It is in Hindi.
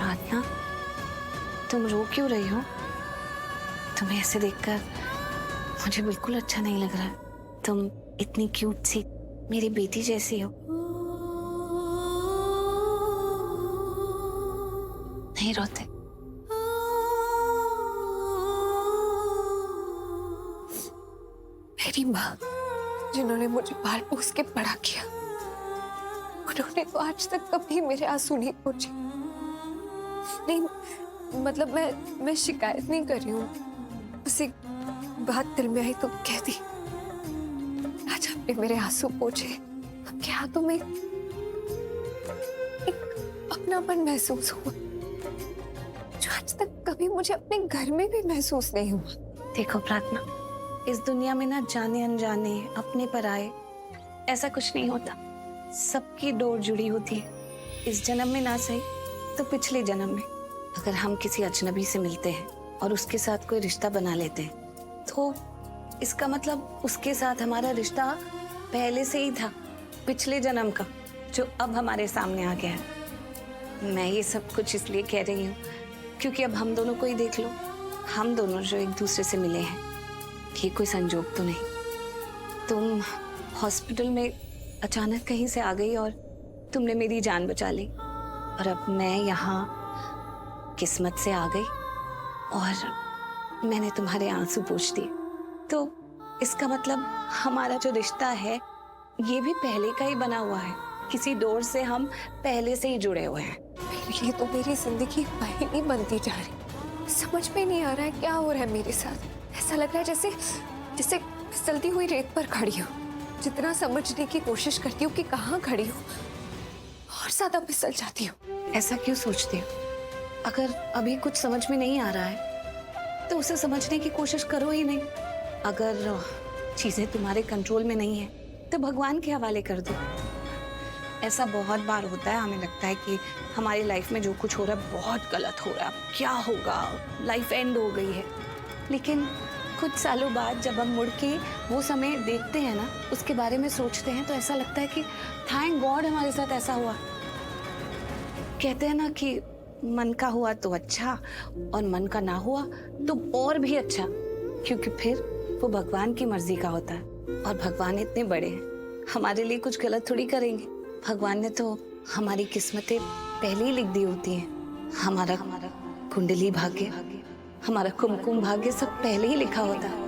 प्रार्थना, तुम रो क्यों रही हो? तुम्हें ऐसे देखकर मुझे बिल्कुल अच्छा नहीं लग रहा। तुम इतनी क्यूट सी मेरी बेटी जैसी हो। नहीं रोते। मेरी माँ जिन्होंने मुझे पाल पोस के बड़ा किया, उन्होंने तो आज तक कभी मेरे आंसू नहीं पोंछे। नहीं मतलब मैं शिकायत नहीं कर रही हूँ, बस एक बात दिल में आई तो कह दी। आज आपने मेरे आंसू पोंछे, आपके हाथों में एक अपनापन महसूस हुआ जो आज तक कभी मुझे अपने घर में भी महसूस नहीं हुआ। देखो प्रार्थना, इस दुनिया में ना जाने अनजाने, अपने पराए, ऐसा कुछ नहीं होता। सबकी डोर जुड़ी होती है। इस जन्म में ना सही तो पिछले जन्म में। अगर हम किसी अजनबी से मिलते हैं और उसके साथ कोई रिश्ता बना लेते हैं तो इसका मतलब उसके साथ हमारा रिश्ता पहले से ही था, पिछले जन्म का, जो अब हमारे सामने आ गया है। मैं ये सब कुछ इसलिए कह रही हूँ क्योंकि अब हम दोनों को ही देख लो, हम दोनों जो एक दूसरे से मिले हैं, ये कोई संजोग तो नहीं। तुम हॉस्पिटल में अचानक कहीं से आ गई और तुमने मेरी जान बचा ली, और अब मैं यहाँ किस्मत से आ गई और मैंने तुम्हारे आंसू पोंछ दिए। तो इसका मतलब हमारा जो रिश्ता है ये भी पहले का ही बना हुआ है। किसी डोर से हम पहले से ही जुड़े हुए हैं। मेरे लिए तो मेरी जिंदगी पहेली बनती जा रही। समझ में नहीं आ रहा है क्या हो रहा है मेरे साथ। ऐसा लग रहा है जैसे फिसलती हुई रेत पर खड़ी हूँ। जितना समझने की कोशिश करती हूँ कि कहाँ खड़ी हूँ, और ज्यादा फिसल जाती हूँ। ऐसा क्यों सोचते हो? अगर अभी कुछ समझ में नहीं आ रहा है तो उसे समझने की कोशिश करो ही नहीं। अगर चीजें तुम्हारे कंट्रोल में नहीं है तो भगवान के हवाले कर दो। ऐसा बहुत बार होता है, हमें लगता है कि हमारी लाइफ में जो कुछ हो रहा है बहुत गलत हो रहा है, अब क्या होगा, लाइफ एंड हो गई है। लेकिन कुछ सालों बाद जब हम मुड़ के वो समय देखते हैं ना, उसके बारे में सोचते हैं, तो ऐसा लगता है कि थैंक गॉड हमारे साथ ऐसा हुआ। कहते हैं ना कि मन का हुआ तो अच्छा और मन का ना हुआ तो और भी अच्छा, क्योंकि फिर वो भगवान की मर्जी का होता है। और भगवान इतने बड़े हैं, हमारे लिए कुछ गलत थोड़ी करेंगे। भगवान ने तो हमारी किस्मतें पहले ही लिख दी होती हैं। हमारा कुंडली भाग्य, हमारा कुमकुम भाग्य सब पहले ही लिखा होता है।